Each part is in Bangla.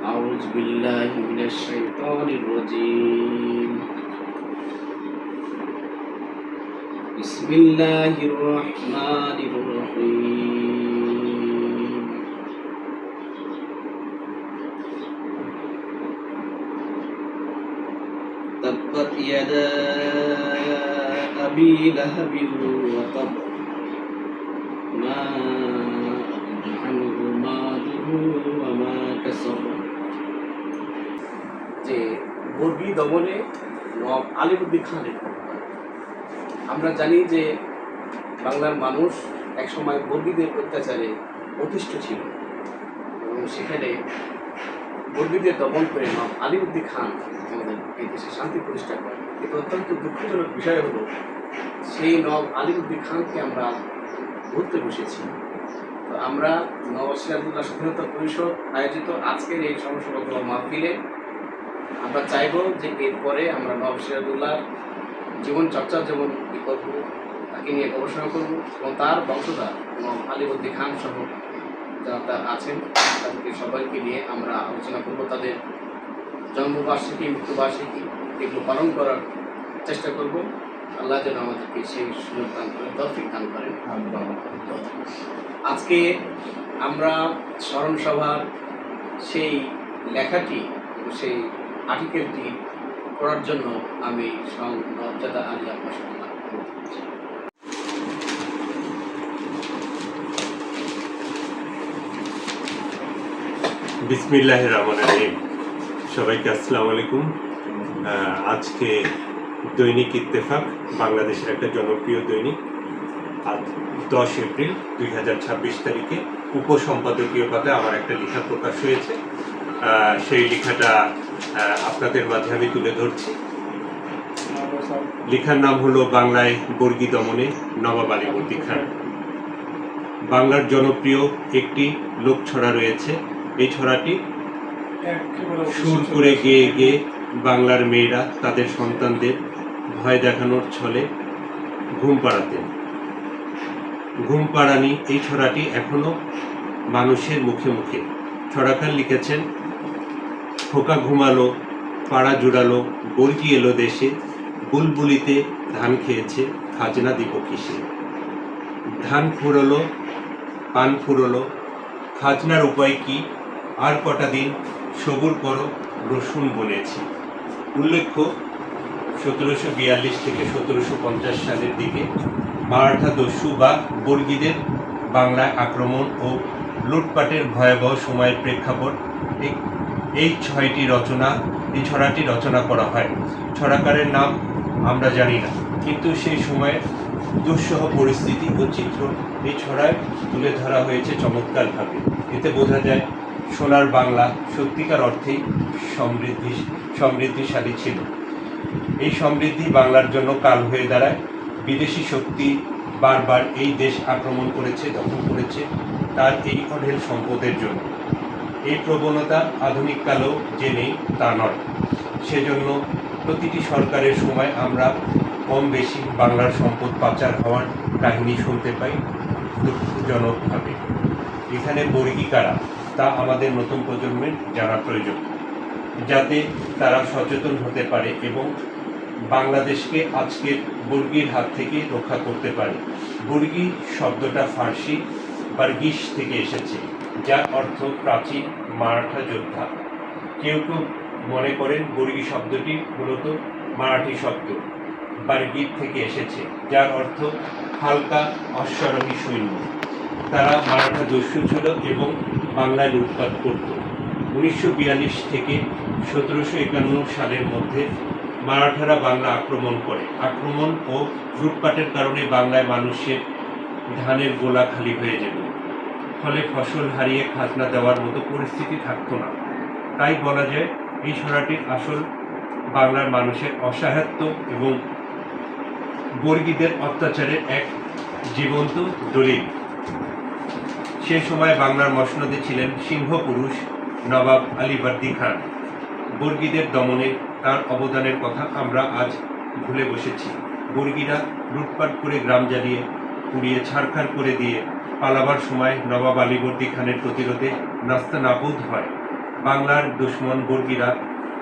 أعوذ بالله من الشيطان الرجيم بسم الله الرحمن الرحيم تبت يدا أبي لهب وتب ما أغنى عنه ماله وما كسب যে বর্গী দমনে নবাব আলীবর্দী খানের। আমরা জানি যে বাংলার মানুষ একসময় বর্গীদের অত্যাচারে অতিষ্ঠ ছিল এবং সেখানে বর্গীদের দমন করে নবাব আলীবর্দী খান আমাদের এই দেশে শান্তি প্রতিষ্ঠা করে। কিন্তু অত্যন্ত দুঃখজনক বিষয় হলো সেই নবাব আলীবর্দী খানকে আমরা ঘুরতে বসেছি। তো আমরা নওয়াব সিরাজউদ্দৌলা স্বাধীনতা পরিষদ আয়োজিত আজকের এই সমাবেশ মাহফিলে আমরা চাইব যে এরপরে আমরা নওয়াব সিরাজউদ্দৌলার জীবন চর্চা যেমন করব, তাকে নিয়ে গবেষণা করব এবং তার বংশধর নওয়াব আলীবর্দী খান সহ যারা আছেন তাদেরকে সবাইকে নিয়ে আমরা আলোচনা করব। তাদের জন্মবার্ষিকী, মৃত্যুবার্ষিকী এগুলো পালন করার চেষ্টা করব। আল্লাহ যেন আমাদেরকে সেই সুযোগ দান করেন, তৌফিক দান করেন। আজকে আমরা স্মরণ সভার সেই লেখাটি, সেই আর্টিকেলটি করার জন্য আমি নওয়াবজাদা আলী আব্বাস বিসমিল্লাহির রহমানির রহিম। সবাইকে আসসালামু আলাইকুম। আজকে দৈনিক ইত্তেফাক বাংলাদেশের একটা জনপ্রিয় দৈনিক। আজ 10 এপ্রিল 2026 তারিখে উপসম্পাদকীয় পাতায় আমার একটা লেখা প্রকাশ হয়েছে। সেই লেখাটা আপনাদের মাঝে আমি তুলে ধরছি। লেখার নাম হলো বাংলায় বর্গী দমনে নবাব আলীবর্দী খান। বাংলার জনপ্রিয় একটি লোক ছড়া রয়েছে। এই ছড়াটি সুর করে গেয়ে গেয়ে বাংলার মেয়েরা তাদের সন্তানদের ভয় দেখানোর ছলে ঘুম পাড়াতেন। ঘুম পাড়ানি এই ছড়াটি এখনো মানুষের মুখে মুখে। ছড়াকার লিখেছেন, খোকা ঘুমালো, পাড়া জুড়ালো, বর্গী এলো দেশে, বুলবুলিতে ধান খেয়েছে, খাজনা দিব কিসে। ধান ফুরলো, পান ফুরলো, খাজনার উপায় কি, আর কটা দিন সবুর করো, রসুন বনেছি। উল্লেখ্য, 1742 থেকে 1750 সালের দিকে মারাঠা দস্যু বা বর্গীদের বাংলায় আক্রমণ ও লুটপাটের ভয়াবহ সময়ের প্রেক্ষাপট এই ছড়াটি রচনা করা হয়। ছড়াকারের নাম আমরা জানি না, কিন্তু সেই সময়ে দুঃসহ পরিস্থিতি ও চিত্র এই ছড়ায় তুলে ধরা হয়েছে চমৎকারভাবে। এতে বোঝা যায় সোনার বাংলা সত্যিকার অর্থেই সমৃদ্ধিশালী ছিল। এই সমৃদ্ধি বাংলার জন্য কাল হয়ে দাঁড়ায়। বিদেশি শক্তি বারবার এই দেশ আক্রমণ করেছে, দখল করেছে তার এই অঢেল সম্পদের জন্য। এই প্রবণতা আধুনিক কালেও যে নেই তা নয়। সেজন্য প্রতিটি সরকারের সময় আমরা কম বেশি বাংলার সম্পদ পাচার হওয়ার কাহিনী শুনতে পাই দুঃখজনকভাবে। এখানে বর্গী কারা তা আমাদের নতুন প্রজন্মের জানা প্রয়োজন, যাতে তারা সচেতন হতে পারে এবং বাংলাদেশকে আজকের বর্গীর হাত থেকে রক্ষা করতে পারে। বর্গী শব্দটা ফার্সি বার্গিস থেকে এসেছে, যার অর্থ প্রাচীন মারাঠা যোদ্ধা। কেউ কেউ মনে করেন বর্গী শব্দটি মূলত মারাঠি শব্দ বার্গির থেকে এসেছে, যার অর্থ হালকা অশ্বারোহী সৈন্য। তারা মারাঠা দস্যু ছিল এবং বাংলায় লুটপাট করত। 1942 থেকে 1751 সালের মধ্যে মারাঠারা বাংলা আক্রমণ করে। আক্রমণ ও লুটপাটের কারণে বাংলায় মানুষের ধানের গোলা খালি হয়ে যেত, ফলে ফসল হারিয়ে খাজনা দেওয়ার মতো পরিস্থিতি থাকতো না। তাই বলা যায় এই ছড়াটির আসল বাংলার মানুষের অসহায়ত্ব এবং বর্গীদের অত্যাচারের এক জীবন্ত দলিল। সে সময় বাংলার মসনদে ছিলেন সিংহ পুরুষ নবাব আলীবর্দী খান। বর্গীদের দমনে তার অবদানের কথা আমরা আজ ভুলে বসেছি। বর্গীরা লুটপাট করে গ্রাম জ্বালিয়ে পুড়িয়ে ছারখার করে দিয়ে পালাবার সময় নবাব আলীবর্দী খানের প্রতিরোধে নাস্তানাবুদ হয়। বাংলার দুশ্মন বর্গীরা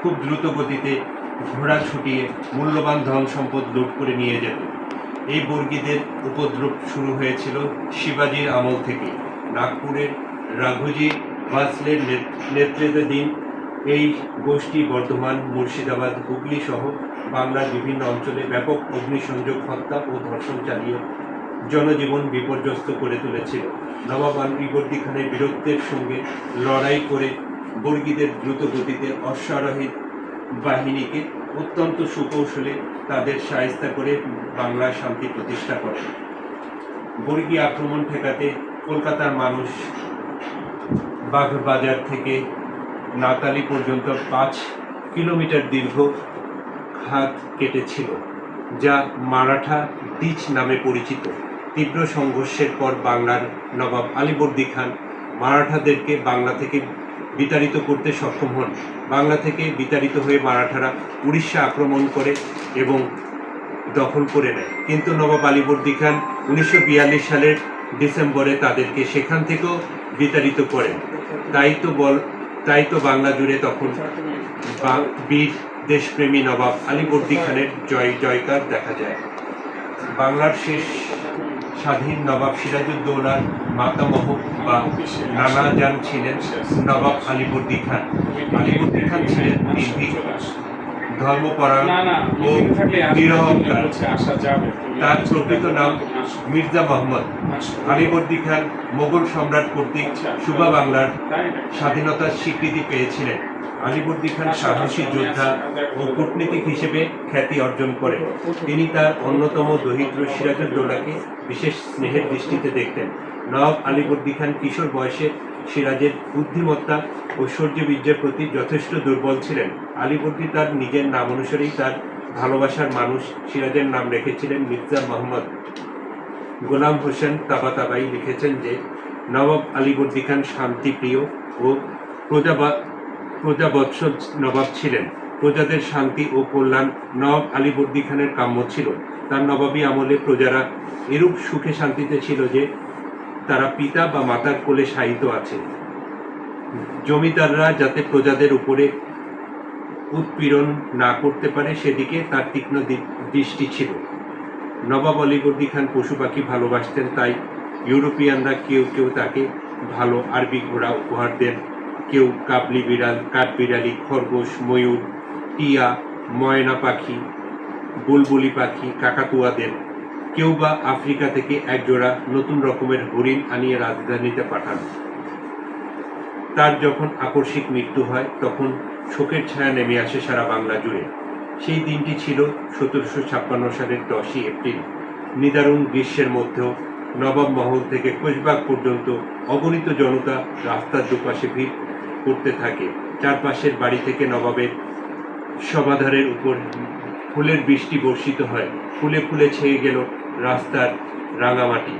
খুব দ্রুত গতিতে ঘোড়া ছুটিয়ে মূল্যবান ধন সম্পদ লুট করে নিয়ে যেত। এই বর্গীদের উপদ্রব শুরু হয়েছিল শিবাজির আমল থেকে। নাগপুরের রাঘোজি ভাসলের নেতৃত্বাধীন এই গোষ্ঠী বর্ধমান, মুর্শিদাবাদ, হুগলি সহ বাংলার বিভিন্ন অঞ্চলে ব্যাপক অগ্নিসংযোগ, হত্যা ও ধর্ষণ চালিয়ে জনজীবন বিপর্যস্ত করে তুলেছিল। নবাব আলীবর্দী খানের বীরত্বের সঙ্গে লড়াই করে বর্গীদের দ্রুত গতিতে অশ্বারোহী বাহিনীকে অত্যন্ত সুকৌশলে তাদের শায়েস্তা করে বাংলার শান্তি প্রতিষ্ঠা করে। বর্গী আক্রমণ ঠেকাতে কলকাতার মানুষ বাগবাজার থেকে নাতালি পর্যন্ত 5 কিলোমিটার দীর্ঘ খাত কেটেছিল, যা মারাঠা ডিচ নামে পরিচিত। তীব্র সংঘর্ষের পর বাংলার নবাব আলীবর্দী খান মারাঠাদেরকে বাংলা থেকে বিতাড়িত করতে সক্ষম হন। বাংলা থেকে বিতাড়িত হয়ে মারাঠারা উড়িষ্যা আক্রমণ করে এবং দখল করে নেয়, কিন্তু নবাব আলীবর্দী খান 1942 সালের ডিসেম্বরে তাদেরকে সেখান থেকেও বিতাড়িত করেন। তাই তো বাংলা জুড়ে তখন বীর দেশপ্রেমী নবাব আলীবর্দী খানের জয় জয়কার দেখা যায়। বাংলার শেষ স্বাধীন নবাব সিরাজউদ্দৌলার মাতামহ বা নানা যান ছিলেন নবাব আলীবর্দী খান। আলীবর্দী খান ছিলেন নির্ভীক, ধর্মপরায়ণ ও নিরহংকার। তার প্রকৃত নাম মির্জা মোহাম্মদ। আলীবর্দী খান মোগল সম্রাট কর্তৃক সুবা বাংলার স্বাধীনতার স্বীকৃতি পেয়েছিলেন। আলীবর্দী খান সাহসী যোদ্ধা ও কূটনীতিক হিসেবে খ্যাতি অর্জন করেন। তিনি তার অন্যতম দরিদ্র সিরাজউদ্দৌলাকে বিশেষ স্নেহের দৃষ্টিতে দেখতেন। নবাব আলীবর্দী খান কিশোর বয়সে সিরাজের বুদ্ধিমত্তা ও শৌর্যবীর্যের প্রতি যথেষ্ট দুর্বল ছিলেন। আলীবর্দী তার নিজের নাম অনুসারেই তার ভালোবাসার মানুষ সিরাজের নাম রেখেছিলেন মির্জা মোহাম্মদ। গোলাম হোসেন তাবাতাবাই লিখেছেন যে নবাব আলীবর্দী খান শান্তিপ্রিয় ও প্রজাবৎসল নবাব ছিলেন। প্রজাদের শান্তি ও কল্যাণ নবাব আলীবর্দী খানের কাম্য ছিল। তার নবাবী আমলে প্রজারা এরূপ সুখে শান্তিতে ছিল যে তারা পিতা বা মাতার কোলে শায়িত আছে। জমিদাররা যাতে প্রজাদের উপরে উৎপীড়ন না করতে পারে সেদিকে তার তীক্ষ্ণ দৃষ্টি ছিল। নবাব আলীবর্দী খান পশু পাখি ভালোবাসতেন, তাই ইউরোপিয়ানরা কেউ কেউ তাকে ভালো আরবি ঘোড়া উপহার দেন, কেউ কাবলি বিড়াল, কাঠবিড়ালি, খরগোশ, ময়ূর, টিয়া, ময়না পাখি, বুলবুলি পাখি, কাকাতুয়া দেন। কেউ বা আফ্রিকা থেকে একজোড়া নতুন রকমের হরিণ আনিয়ে রাজধানীতে পাঠান। তার যখন আকস্মিক মৃত্যু হয় তখন শোকের ছায়া নেমে আসে সারা বাংলা জুড়ে। সেই দিনটি ছিল 1756 সালের 10ই এপ্রিল। নিদারুণ গ্রীষ্মের মধ্যেও নবাব মহল থেকে কোচবাগ পর্যন্ত অগণিত জনতা রাস্তার দুপাশে ভিড় করতে থাকে। চারপাশের বাড়ি থেকে নবাবের সমাধারের উপর ফুলের বৃষ্টি বর্ষিত হয়। ফুলে ফুলে ছেয়ে গেল রাস্তার রাঙামাটি।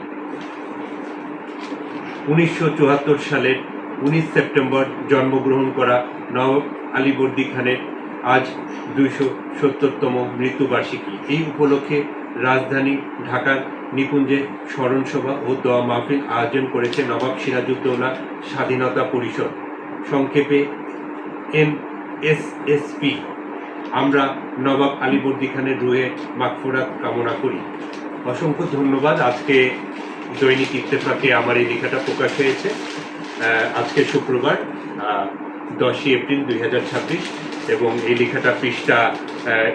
1974 সালের 19 সেপ্টেম্বর জন্মগ্রহণ করা নবাব আলীবর্দী খানের আজ 270তম মৃত্যুবার্ষিকী। এই উপলক্ষে রাজধানী ঢাকার নিকুঞ্জে স্মরণসভা ও দোয়া মাহফিল আয়োজন করেছে নবাব সিরাজউদ্দৌলা স্বাধীনতা পরিষদ, সংক্ষেপে NSSP। আমরা নবাব আলীবর্দী খানের রুহে মাগফিরাত কামনা করি। অসংখ্য ধন্যবাদ। আজকে দৈনিক ইত্তেফাকে আমার এই লেখাটা প্রকাশ হয়েছে। আজকে শুক্রবার 10ই এপ্রিল 2026 এবং এই লেখাটা পৃষ্ঠা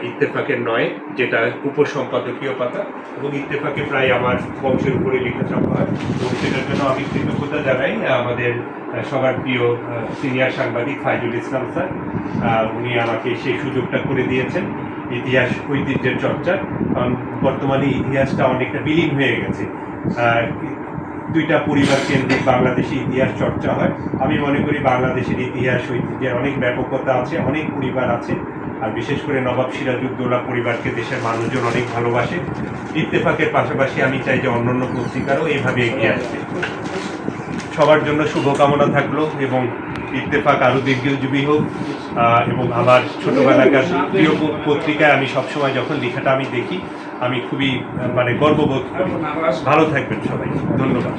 ইত্তেফাকের 9, যেটা উপসম্পাদকীয় পাতা, এবং ইত্তেফাকে প্রায় আমার বংশের উপরে লেখা ছাপা হয় এবং সেটার জন্য আমি কৃতজ্ঞতা জানাই আমাদের সবার প্রিয় সিনিয়র সাংবাদিক ফাইজুল ইসলাম স্যার। উনি আমাকে সেই সুযোগটা করে দিয়েছেন ইতিহাস ঐতিহ্যের চর্চা। কারণ বর্তমানে ইতিহাসটা অনেকটা বিলীন হয়ে গেছে। দুইটা পরিবার কেন্দ্রিক বাংলাদেশি ইতিহাস চর্চা হয়। আমি মনে করি বাংলাদেশের ইতিহাস ঐতিহ্যের অনেক ব্যাপকতা আছে, অনেক পরিবার আছে, আর বিশেষ করে নবাব সিরাজউদ্দৌলা পরিবারকে দেশের মানুষজন অনেক ভালোবাসে। ইত্তেফাকের পাশাপাশি আমি চাই যে অন্যান্য পত্রিকারও এইভাবে এগিয়ে আসবে। সবার জন্য শুভকামনা থাকলো এবং ইত্তেফাক আরও দীর্ঘজীবী হোক। এবং আমার ছোটোবেলাকার প্রিয় পত্রিকায় আমি সবসময় যখন লেখাটা আমি দেখি আমি খুবই গর্ববোধ করি। ভালো থাকবেন সবাই, ধন্যবাদ।